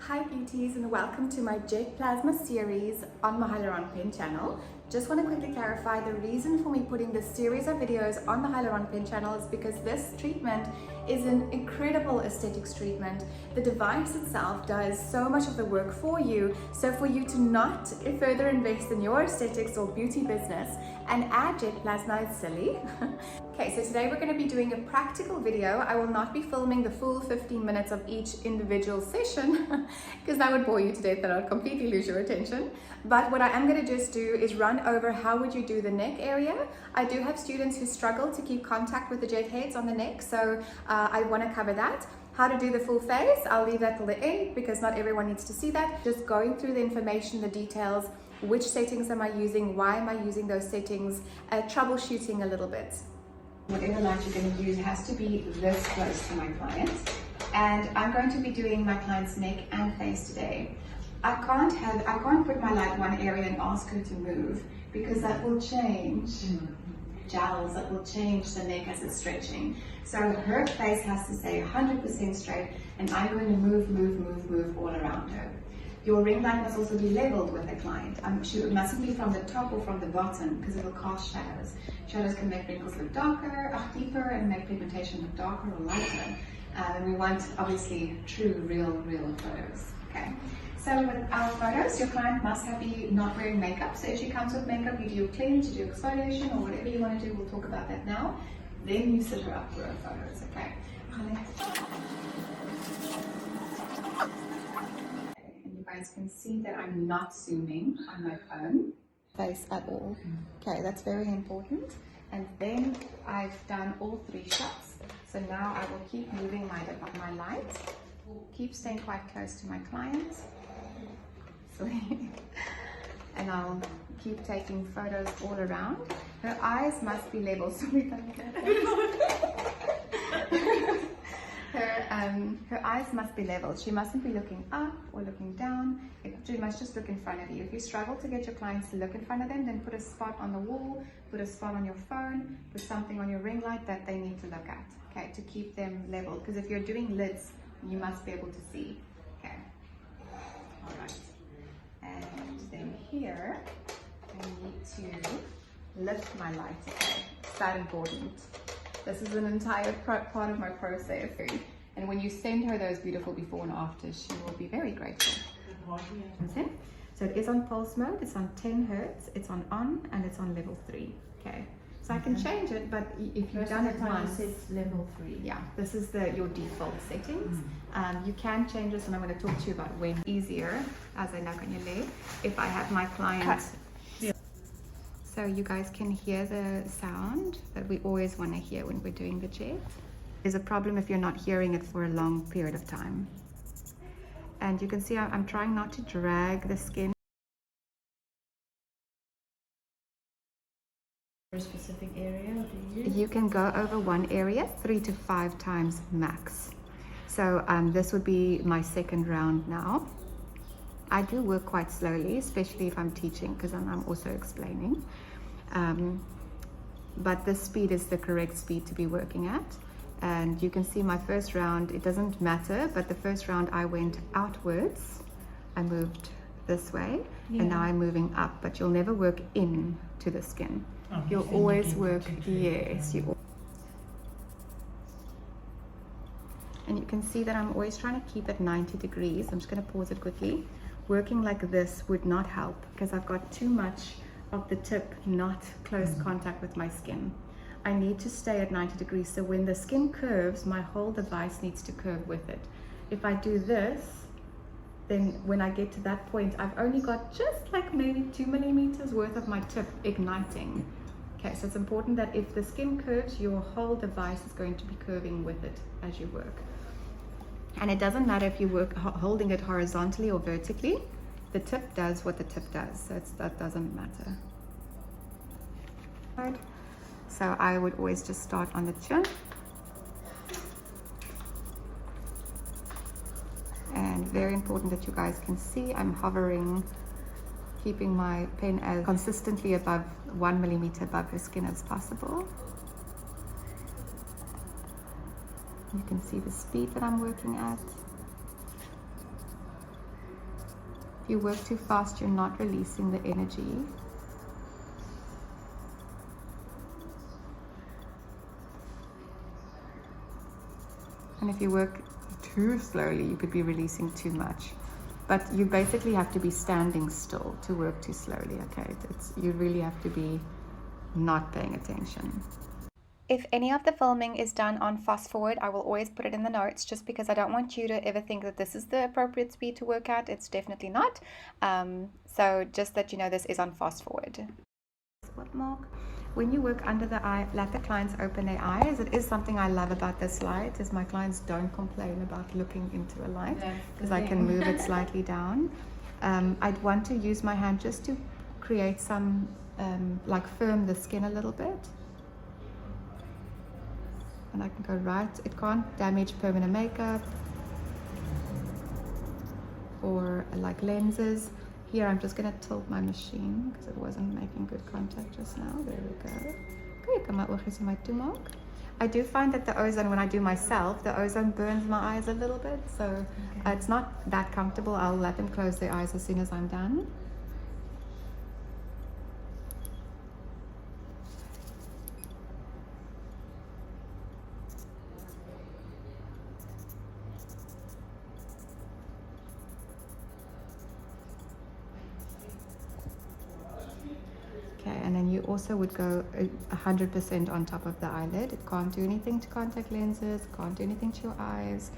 Hi beauties, and welcome to my Jet Plasma series on my Hyaluron Pen channel. Just want to quickly clarify the reason for me putting this series of videos on the Hyaluron Pen channel is because this treatment is an incredible aesthetics treatment. The device itself does so much of the work for you, so for you to not further invest in your aesthetics or beauty business and add Jet Plasma is silly. Okay, so today we're going to be doing a practical video. I will not be filming the full 15 minutes of each individual session because that would bore you to death and I'd completely lose your attention. But what I am going to just do is run over how would you do the neck area. I do have students who struggle to keep contact with the jet heads on the neck, so I want to cover that. How to do the full face, I'll leave that till the end because not everyone needs to see that. Just going through the information, the details, which settings am I using, why am I using those settings, troubleshooting a little bit. Whatever light you're going to use has to be this close to my client, and I'm going to be doing my client's neck and face today. I can't put my light in one area and ask her to move because that will change gels, that will change the neck as it's stretching. So her face has to stay 100% straight, and I'm going to move all around her. Your ring light must also be leveled with the client. It mustn't be from the top or from the bottom because it will cast shadows. Shadows can make wrinkles look deeper, and make pigmentation look darker or lighter. And we want, obviously, true, real photos. Okay. So with our photos, your client must be not wearing makeup. So if she comes with makeup, you do your cleanse, you do exfoliation, or whatever you want to do. We'll talk about that now. Then you sit her up for her photos. Okay. You guys can see that I'm not zooming on my phone face at all. Okay, that's very important. And then I've done all 3 shots. So now I will keep moving my light, keep staying quite close to my client. And I'll keep taking photos all around. Her eyes must be level. Sorry about that. Her eyes must be leveled. She mustn't be looking up or looking down. She must just look in front of you. If you struggle to get your clients to look in front of them, then put a spot on the wall, put a spot on your phone, put something on your ring light that they need to look at, okay, to keep them leveled. Because if you're doing lids, you must be able to see. Okay. All right. And then here, I need to lift my light. Okay. It's that important. This is an entire part of my process. And when you send her those beautiful before and after, she will be very grateful. So it is on pulse mode, it's on 10 Hertz, it's on, and it's on level 3. Okay. So I can change it, but if you've done it once, it's level 3. Yeah, this is your default settings. You can change this, and I'm going to talk to you about when easier as I knock on your leg. If I have my client, so you guys can hear the sound that we always want to hear when we're doing the jet. There's a problem if you're not hearing it for a long period of time. And you can see I'm trying not to drag the skin. For a specific area, You can go over one area 3 to 5 times max. So this would be my second round now. I do work quite slowly, especially if I'm teaching, because I'm also explaining. But this speed is the correct speed to be working at. And you can see my first round, it doesn't matter, but the first round I went outwards. I moved this way, and now I'm moving up, but you'll never work in to the skin. You'll always work, yes. And you can see that I'm always trying to keep it 90 degrees. I'm just going to pause it quickly. Working like this would not help because I've got too much of the tip not close contact with my skin. I need to stay at 90 degrees, so when the skin curves, my whole device needs to curve with it. If I do this, then when I get to that point, I've only got just like maybe 2 millimeters worth of my tip igniting. Okay, so it's important that if the skin curves, your whole device is going to be curving with it as you work. And it doesn't matter if you work holding it horizontally or vertically, the tip does what the tip does, so that doesn't matter. Right. So I would always just start on the chin. And very important that you guys can see, I'm hovering, keeping my pen as consistently above 1 millimeter above her skin as possible. You can see the speed that I'm working at. If you work too fast, you're not releasing the energy. And if you work too slowly, you could be releasing too much. But you basically have to be standing still to work too slowly, okay? You really have to be not paying attention. If any of the filming is done on fast forward, I will always put it in the notes, just because I don't want you to ever think that this is the appropriate speed to work at. It's definitely not. So just that you know, this is on fast forward. What mark? When you work under the eye, let the clients open their eyes. It is something I love about this light, is my clients don't complain about looking into a light, because I can move it slightly down. I'd want to use my hand just to create some, like firm the skin a little bit. And I can go right, it can't damage permanent makeup or like lenses. Here I'm just going to tilt my machine because it wasn't making good contact just now. There we go. Okay, kan my oogjies in my toemaak. I do find that the ozone, when I do myself, the ozone burns my eyes a little bit, so it's not that comfortable. I'll let them close their eyes as soon as I'm done. Okay, and then you also would go 100% on top of the eyelid. It can't do anything to contact lenses, can't do anything to your eyes,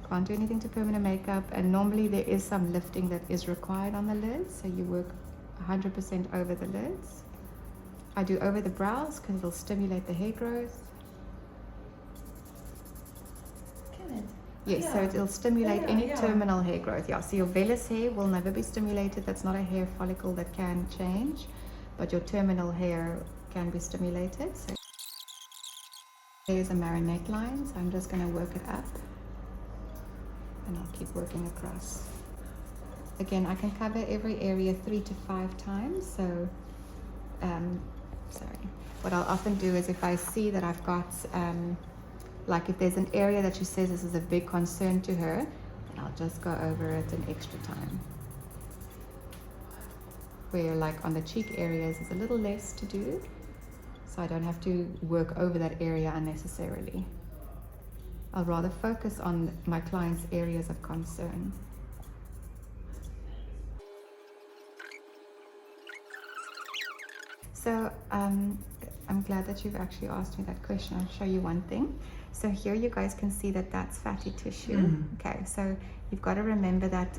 can't do anything to permanent makeup, and normally there is some lifting that is required on the lids, so you work 100% over the lids. I do over the brows because it'll stimulate the hair growth. Yes, yeah. So it'll stimulate any terminal hair growth. Yeah, so your vellus hair will never be stimulated. That's not a hair follicle that can change, but your terminal hair can be stimulated. So here's a marinette line, so I'm just going to work it up and I'll keep working across. Again, I can cover every area 3 to 5 times. So what I'll often do is, if I see that I've got like if there's an area that she says this is a big concern to her, then I'll just go over it an extra time. Where like on the cheek areas is a little less to do, so I don't have to work over that area unnecessarily. I'll rather focus on my client's areas of concern. So I'm glad that you've actually asked me that question. I'll show you one thing. So here you guys can see that that's fatty tissue. Okay, so you've got to remember that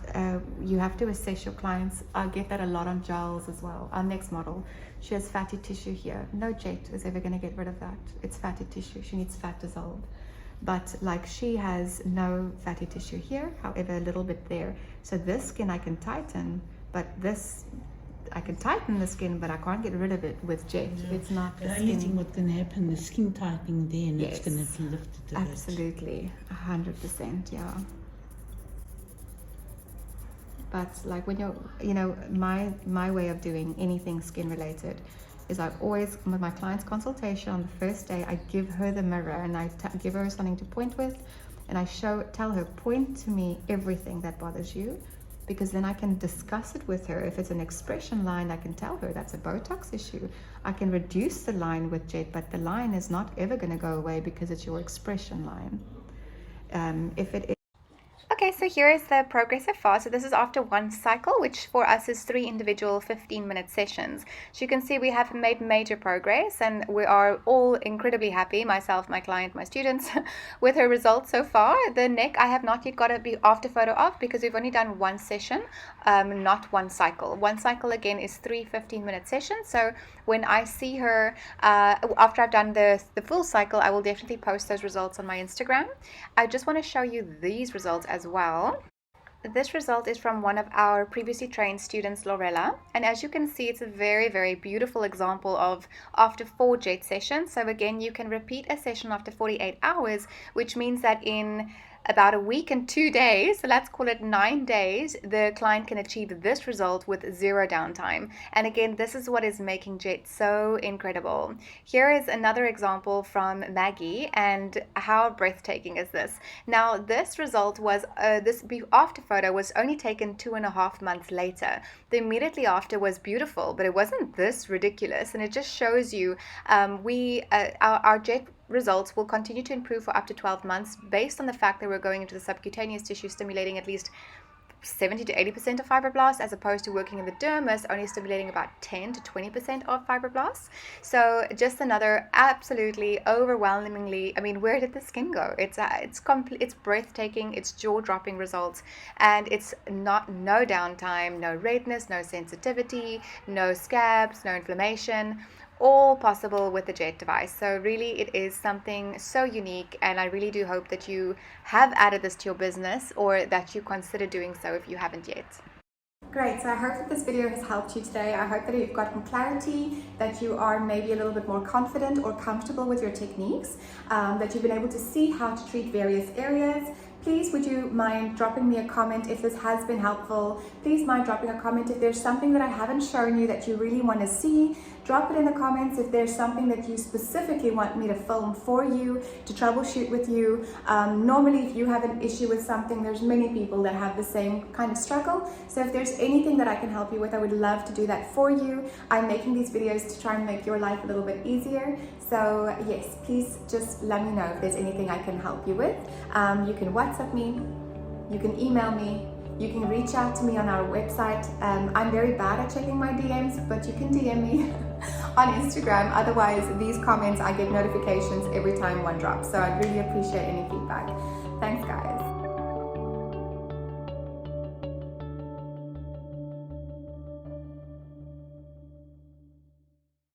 you have to assess your clients. I get that a lot on gels as well. Our next model, she has fatty tissue here. No jet is ever going to get rid of that. It's fatty tissue. She needs fat dissolved. But like she has no fatty tissue here, however a little bit there. So this skin I can tighten, but this I can tighten the skin, but I can't get rid of it with jet. Yeah. It's not the only thing what's going to happen, the skin tightening there, and it's going to be lifted. Absolutely, 100%, yeah. But like when you're, you know, my way of doing anything skin related is I always, with my client's consultation on the first day, I give her the mirror and I give her something to point with, and I tell her, point to me everything that bothers you. Because then I can discuss it with her. If it's an expression line, I can tell her that's a Botox issue. I can reduce the line with jet, but the line is not ever going to go away because it's your expression line. If it is Okay, so here is the progress so far. So this is after one cycle, which for us is 3 individual 15-minute sessions. So you can see we have made major progress, and we are all incredibly happy, myself, my client, my students, with her results so far. The neck I have not yet got a after photo of because we've only done one session, not one cycle. One cycle again is 3 15-minute sessions. So when I see her after I've done the full cycle, I will definitely post those results on my Instagram. I just want to show you these results as well. This result is from one of our previously trained students, Lorella, and as you can see, it's a very, very beautiful example of after 4 jet sessions. So again, you can repeat a session after 48 hours, which means that in about a week and 2 days, so let's call it 9 days, the client can achieve this result with zero downtime. And again, this is what is making Jet so incredible. Here is another example from Maggie, and how breathtaking is this? Now, this result was, this after photo was only taken 2.5 months later. The immediately after was beautiful, but it wasn't this ridiculous, and it just shows you our Jet results will continue to improve for up to 12 months based on the fact that we're going into the subcutaneous tissue, stimulating at least 70 to 80% of fibroblasts, as opposed to working in the dermis, only stimulating about 10 to 20% of fibroblasts. So just another absolutely overwhelmingly, I mean, where did the skin go? It's breathtaking, it's jaw-dropping results, and it's no downtime, no redness, no sensitivity, no scabs, no inflammation, all possible with the Jet device. So really, it is something so unique, and I really do hope that you have added this to your business, or that you consider doing so if you haven't yet. Great, so I hope that this video has helped you today. I hope that you've gotten clarity, that you are maybe a little bit more confident or comfortable with your techniques, that you've been able to see how to treat various areas. Please, would you mind dropping me a comment if this has been helpful? Please mind dropping a comment if there's something that I haven't shown you that you really want to see. Drop it in the comments if there's something that you specifically want me to film for you, to troubleshoot with you. Normally, if you have an issue with something, there's many people that have the same kind of struggle. So if there's anything that I can help you with, I would love to do that for you. I'm making these videos to try and make your life a little bit easier. So yes, please just let me know if there's anything I can help you with. You can WhatsApp me, you can email me, you can reach out to me on our website. I'm very bad at checking my DMs, but you can DM me on Instagram. Otherwise, these comments, I get notifications every time one drops. So I'd really appreciate any feedback. Thanks, guys.